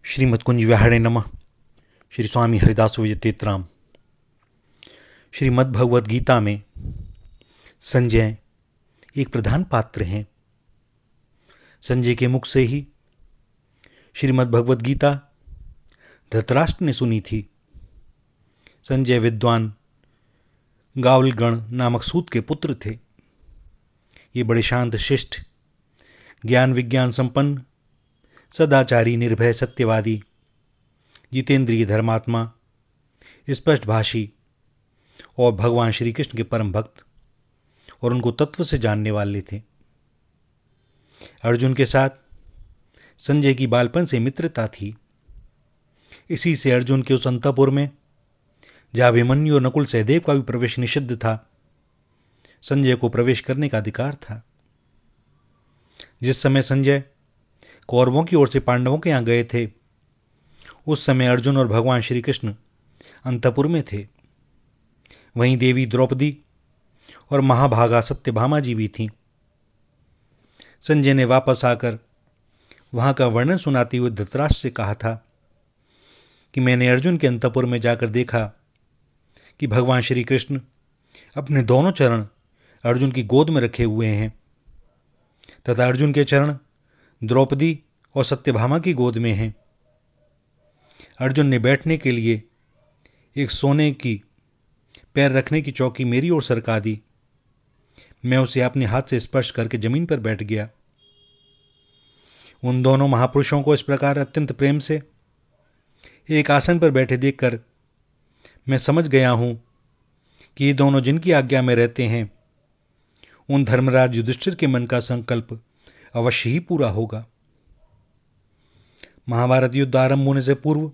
श्रीमद् कुंज विहारे नमः। श्री स्वामी हरिदास विजय तीर्थराम। श्रीमद् भगवद गीता में संजय एक प्रधान पात्र हैं। संजय के मुख से ही श्रीमद् भगवद गीता धृतराष्ट्र ने सुनी थी। संजय विद्वान गावलगण नामक सूत के पुत्र थे। ये बड़े शांत शिष्ट, ज्ञान विज्ञान संपन्न, सदाचारी, निर्भय, सत्यवादी, जितेंद्रिय, धर्मात्मा, स्पष्ट भाषी और भगवान श्री कृष्ण के परम भक्त और उनको तत्व से जानने वाले थे। अर्जुन के साथ संजय की बालपन से मित्रता थी। इसी से अर्जुन के उस अंतःपुर में, जहाँ अभिमन्यु और नकुल सहदेव का भी प्रवेश निषिद्ध था, संजय को प्रवेश करने का अधिकार था। जिस समय संजय कौरवों की ओर से पांडवों के यहाँ गए थे, उस समय अर्जुन और भगवान श्री कृष्ण अंतःपुर में थे। वहीं देवी द्रौपदी और महाभागा सत्यभामा जी भी थीं। संजय ने वापस आकर वहाँ का वर्णन सुनाते हुए धृतराष्ट्र से कहा था कि मैंने अर्जुन के अंतःपुर में जाकर देखा कि भगवान श्री कृष्ण अपने दोनों चरण अर्जुन की गोद में रखे हुए हैं तथा अर्जुन के चरण द्रौपदी और सत्यभामा की गोद में हैं। अर्जुन ने बैठने के लिए एक सोने की पैर रखने की चौकी मेरी ओर सरका दी। मैं उसे अपने हाथ से स्पर्श करके जमीन पर बैठ गया। उन दोनों महापुरुषों को इस प्रकार अत्यंत प्रेम से एक आसन पर बैठे देखकर मैं समझ गया हूं कि ये दोनों जिनकी आज्ञा में रहते हैं, उन धर्मराज युधिष्ठिर के मन का संकल्प अवश्य ही पूरा होगा। महाभारत युद्ध आरंभ होने से पूर्व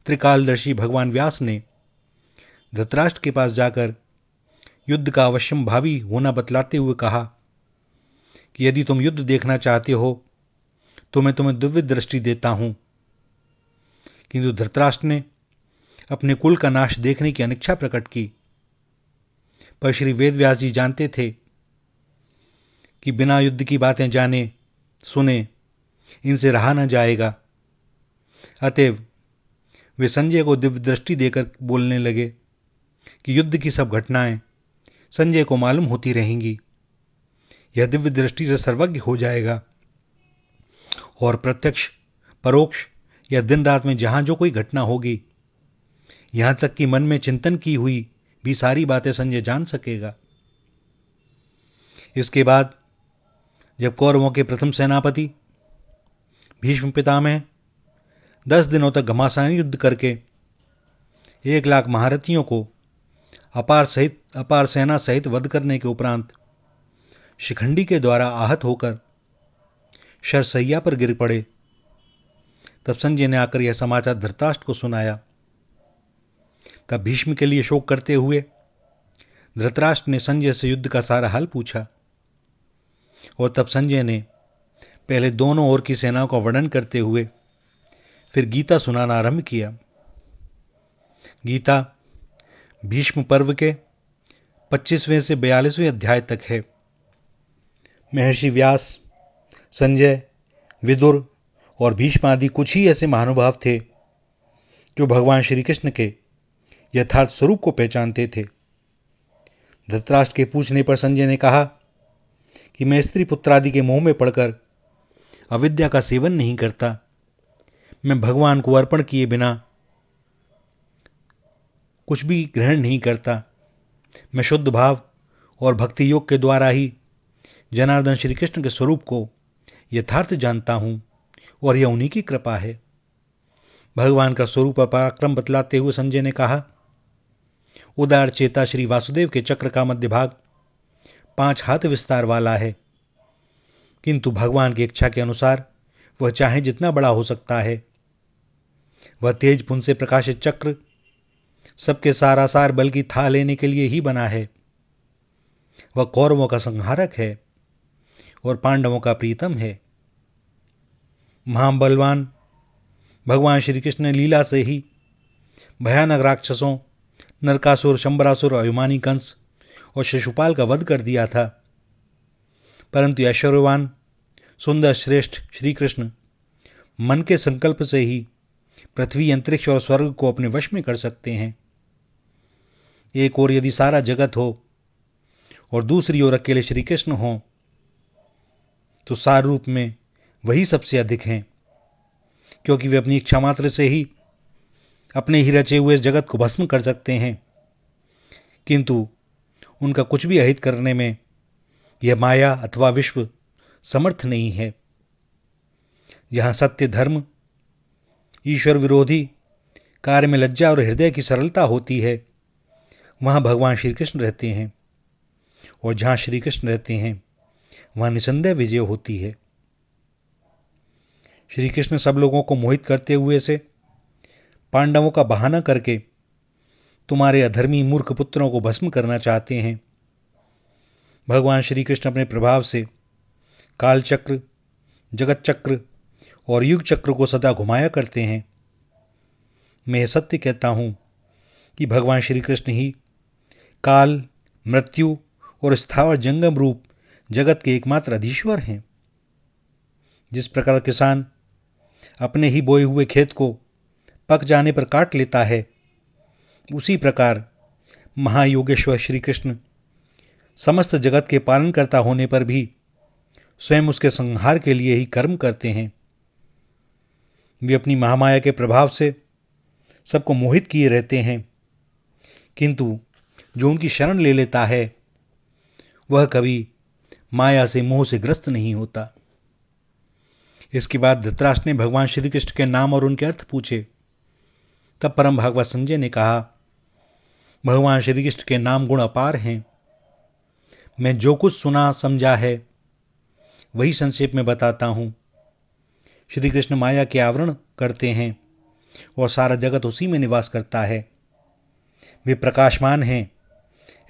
त्रिकालदर्शी भगवान व्यास ने धृतराष्ट्र के पास जाकर युद्ध का अवश्यम भावी होना बतलाते हुए कहा कि यदि तुम युद्ध देखना चाहते हो तो मैं तुम्हें दिव्य दृष्टि देता हूं। किंतु धृतराष्ट्र ने अपने कुल का नाश देखने की अनिच्छा प्रकट की। पर श्री वेदव्यास जी जानते थे कि बिना युद्ध की बातें जाने सुने इनसे रहा न जाएगा। अतएव वे संजय को दिव्य दृष्टि देकर बोलने लगे कि युद्ध की सब घटनाएं संजय को मालूम होती रहेंगी। यह दिव्य दृष्टि से सर्वज्ञ हो जाएगा और प्रत्यक्ष, परोक्ष या दिन रात में जहां जो कोई घटना होगी, यहां तक कि मन में चिंतन की हुई भी सारी बातें संजय जान सकेगा। इसके बाद जब कौरवों के प्रथम सेनापति भीष्म पितामह 10 दिनों तक घमासान युद्ध करके 1 लाख महारथियों को अपार सेना सहित वध करने के उपरांत शिखंडी के द्वारा आहत होकर शरसैया पर गिर पड़े, तब संजय ने आकर यह समाचार धृतराष्ट्र को सुनाया। तब भीष्म के लिए शोक करते हुए धृतराष्ट्र ने संजय से युद्ध का सारा हाल पूछा और तब संजय ने पहले दोनों ओर की सेनाओं का वर्णन करते हुए फिर गीता सुनाना आरंभ किया। गीता भीष्म पर्व के 25वें से 42वें अध्याय तक है। महर्षि व्यास, संजय, विदुर और भीष्म आदि कुछ ही ऐसे महानुभाव थे जो भगवान श्री कृष्ण के यथार्थ स्वरूप को पहचानते थे। धृतराष्ट्र के पूछने पर संजय ने कहा कि मैं स्त्री पुत्र आदि के मोह में पड़कर अविद्या का सेवन नहीं करता। मैं भगवान को अर्पण किए बिना कुछ भी ग्रहण नहीं करता। मैं शुद्ध भाव और भक्ति योग के द्वारा ही जनार्दन श्री कृष्ण के स्वरूप को यथार्थ जानता हूं और यह उन्हीं की कृपा है। भगवान का स्वरूप पराक्रम बतलाते हुए संजय ने कहा, उदार चेता श्री वासुदेव के चक्र का मध्य भाग 5 हाथ विस्तार वाला है, किंतु भगवान की इच्छा के अनुसार वह चाहे जितना बड़ा हो सकता है। वह तेज पुंज से प्रकाशित चक्र सबके सारासार बल की था लेने के लिए ही बना है। वह कौरवों का संहारक है और पांडवों का प्रीतम है। महाबलवान भगवान श्री कृष्ण ने लीला से ही भयानक राक्षसों नरकासुर, शंबरासुर, अभिमानी कंस और शिशुपाल का वध कर दिया था। परंतु ऐश्वर्यवान सुंदर श्रेष्ठ श्री कृष्ण मन के संकल्प से ही पृथ्वी, अंतरिक्ष और स्वर्ग को अपने वश में कर सकते हैं। एक ओर यदि सारा जगत हो और दूसरी ओर अकेले श्री कृष्ण हो तो सार रूप में वही सबसे अधिक हैं, क्योंकि वे अपनी इच्छा मात्र से ही अपने ही रचे हुए इस जगत को भस्म कर सकते हैं। किंतु उनका कुछ भी अहित करने में यह माया अथवा विश्व समर्थ नहीं है। जहाँ सत्य, धर्म, ईश्वर विरोधी कार्य में लज्जा और हृदय की सरलता होती है, वहाँ भगवान श्री कृष्ण रहते हैं, और जहाँ श्री कृष्ण रहते हैं वहाँ निसंदेह विजय होती है। श्री कृष्ण सब लोगों को मोहित करते हुए से पांडवों का बहाना करके तुम्हारे अधर्मी मूर्ख पुत्रों को भस्म करना चाहते हैं। भगवान श्री कृष्ण अपने प्रभाव से काल चक्र, जगत चक्र और युग चक्र को सदा घुमाया करते हैं। मैं यह सत्य कहता हूँ कि भगवान श्री कृष्ण ही काल, मृत्यु और स्थावर जंगम रूप जगत के एकमात्र अधीश्वर हैं। जिस प्रकार किसान अपने ही बोए हुए खेत को पक जाने पर काट लेता है, उसी प्रकार महायोगेश्वर श्री कृष्ण समस्त जगत के पालनकर्ता होने पर भी स्वयं उसके संहार के लिए ही कर्म करते हैं। वे अपनी महामाया के प्रभाव से सबको मोहित किए रहते हैं, किंतु जो उनकी शरण ले लेता है वह कभी माया से, मोह से ग्रस्त नहीं होता। इसके बाद धृतराष्ट्र ने भगवान श्री कृष्ण के नाम और उनके अर्थ पूछे। तब परम भागवत संजय ने कहा, भगवान श्री कृष्ण के नाम गुण अपार हैं। मैं जो कुछ सुना समझा है वही संक्षेप में बताता हूँ। श्री कृष्ण माया के आवरण करते हैं और सारा जगत उसी में निवास करता है। वे प्रकाशमान हैं,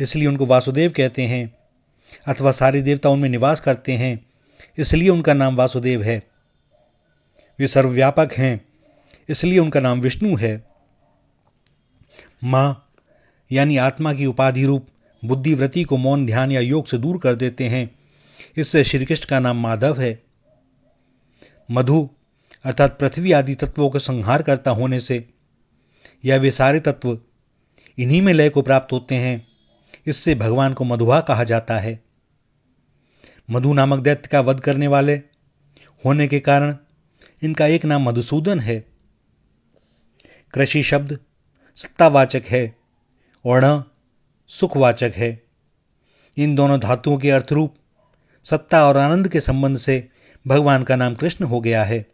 इसलिए उनको वासुदेव कहते हैं, अथवा सारे देवता उनमें निवास करते हैं, इसलिए उनका नाम वासुदेव है। वे सर्वव्यापक हैं, इसलिए उनका नाम विष्णु है। माँ यानी आत्मा की उपाधि रूप बुद्धिवृत्ति को मौन, ध्यान या योग से दूर कर देते हैं, इससे श्री कृष्ण का नाम माधव है। मधु अर्थात पृथ्वी आदि तत्वों का संहार करता होने से या वे सारे तत्व इन्हीं में लय को प्राप्त होते हैं, इससे भगवान को मधुआ कहा जाता है। मधु नामक दैत्य का वध करने वाले होने के कारण इनका एक नाम मधुसूदन है। कृषि शब्द सत्तावाचक है और ण सुखवाचक है। इन दोनों धातुओं के अर्थरूप सत्ता और आनंद के संबंध से भगवान का नाम कृष्ण हो गया है।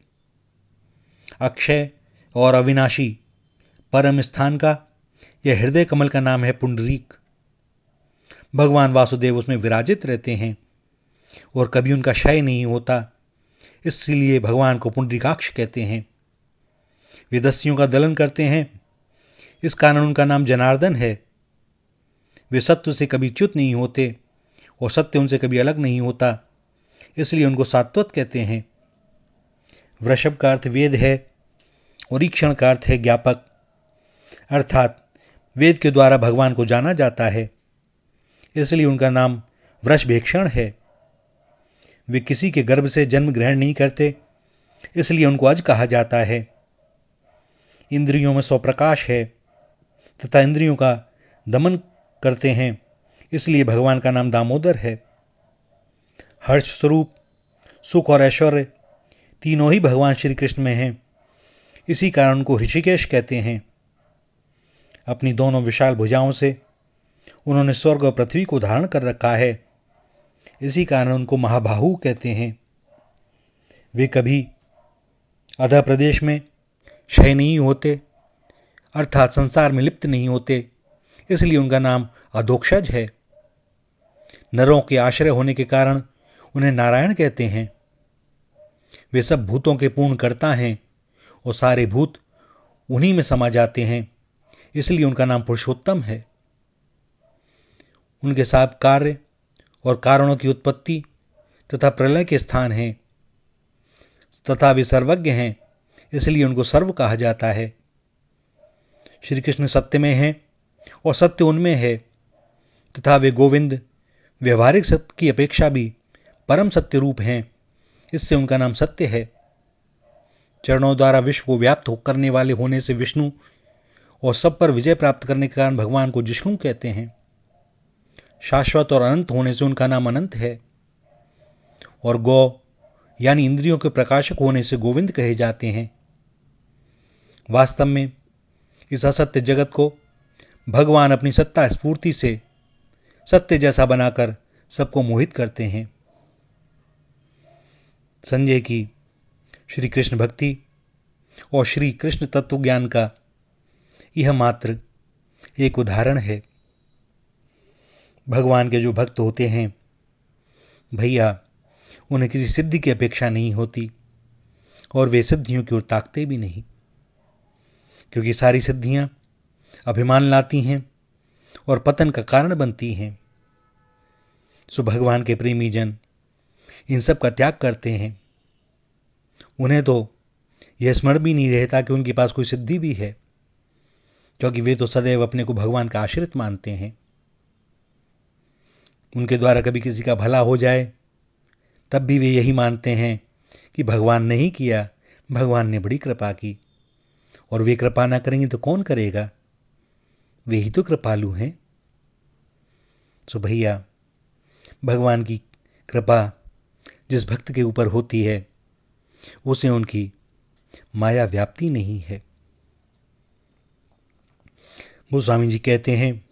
अक्षय और अविनाशी परम स्थान का यह हृदय कमल का नाम है पुंडरीक। भगवान वासुदेव उसमें विराजित रहते हैं और कभी उनका क्षय नहीं होता, इसलिए भगवान को पुंडरीकाक्ष कहते हैं। वे दस्युओं का दलन करते हैं, इस कारण उनका नाम जनार्दन है। वे सत्य से कभी च्युत नहीं होते और सत्य उनसे कभी अलग नहीं होता, इसलिए उनको सात्वत कहते हैं। वृषभ का अर्थ वेद है और ईक्षण का अर्थ है ज्ञापक, अर्थात वेद के द्वारा भगवान को जाना जाता है, इसलिए उनका नाम वृषभेक्षण है। वे किसी के गर्भ से जन्म ग्रहण नहीं करते, इसलिए उनको अज कहा जाता है। इंद्रियों में स्वप्रकाश है तथा इंद्रियों का दमन करते हैं, इसलिए भगवान का नाम दामोदर है। हर्ष स्वरूप सुख और ऐश्वर्य तीनों ही भगवान श्री कृष्ण में हैं, इसी कारण उनको ऋषिकेश कहते हैं। अपनी दोनों विशाल भुजाओं से उन्होंने स्वर्ग और पृथ्वी को धारण कर रखा है, इसी कारण उनको महाबाहु कहते हैं। वे कभी अधः प्रदेश में क्षय नहीं होते, अर्थात संसार में लिप्त नहीं होते, इसलिए उनका नाम अधोक्षज है। नरों के आश्रय होने के कारण उन्हें नारायण कहते हैं। वे सब भूतों के पूर्ण कर्ता हैं और सारे भूत उन्हीं में समा जाते हैं, इसलिए उनका नाम पुरुषोत्तम है। उनके साथ कार्य और कारणों की उत्पत्ति तथा प्रलय के स्थान हैं, तथा वे सर्वज्ञ हैं, इसलिए उनको सर्व कहा जाता है। श्री कृष्ण सत्य में हैं और सत्य उनमें है, तथा वे गोविंद व्यवहारिक सत्य की अपेक्षा भी परम सत्य रूप हैं, इससे उनका नाम सत्य है। चरणों द्वारा विश्व को व्याप्त करने वाले होने से विष्णु और सब पर विजय प्राप्त करने के कारण भगवान को जिष्णु कहते हैं। शाश्वत और अनंत होने से उनका नाम अनंत है। और गौ यानी इंद्रियों के प्रकाशक होने से गोविंद कहे जाते हैं। वास्तव में इस असत्य जगत को भगवान अपनी सत्ता स्फूर्ति से सत्य जैसा बनाकर सबको मोहित करते हैं। संजय की श्री कृष्ण भक्ति और श्री कृष्ण तत्व ज्ञान का यह मात्र एक उदाहरण है। भगवान के जो भक्त होते हैं भैया, उन्हें किसी सिद्धि की अपेक्षा नहीं होती और वे सिद्धियों की ओर ताकते भी नहीं, क्योंकि सारी सिद्धियां अभिमान लाती हैं और पतन का कारण बनती हैं। सो भगवान के प्रेमी जन इन सब का त्याग करते हैं। उन्हें तो यह स्मरण भी नहीं रहता कि उनके पास कोई सिद्धि भी है, क्योंकि वे तो सदैव अपने को भगवान का आश्रित मानते हैं। उनके द्वारा कभी किसी का भला हो जाए तब भी वे यही मानते हैं कि भगवान ने ही किया, भगवान ने बड़ी कृपा की, और वे कृपा ना करेंगे तो कौन करेगा, वे ही तो कृपालु हैं। सो भैया, भगवान की कृपा जिस भक्त के ऊपर होती है उसे उनकी माया व्याप्ति नहीं है। गोस्वामी जी कहते हैं,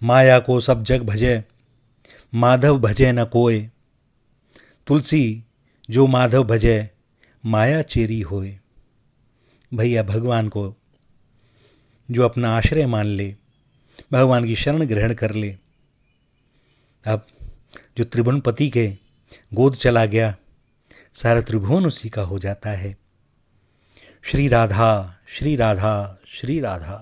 माया को सब जग भजे, माधव भजे न कोय, तुलसी जो माधव भजे, माया चेरी होए। भैया, भगवान को जो अपना आश्रय मान ले, भगवान की शरण ग्रहण कर ले, अब जो त्रिभुवनपति के गोद चला गया, सारा त्रिभुवन उसी का हो जाता है। श्री राधा, श्री राधा, श्री राधा।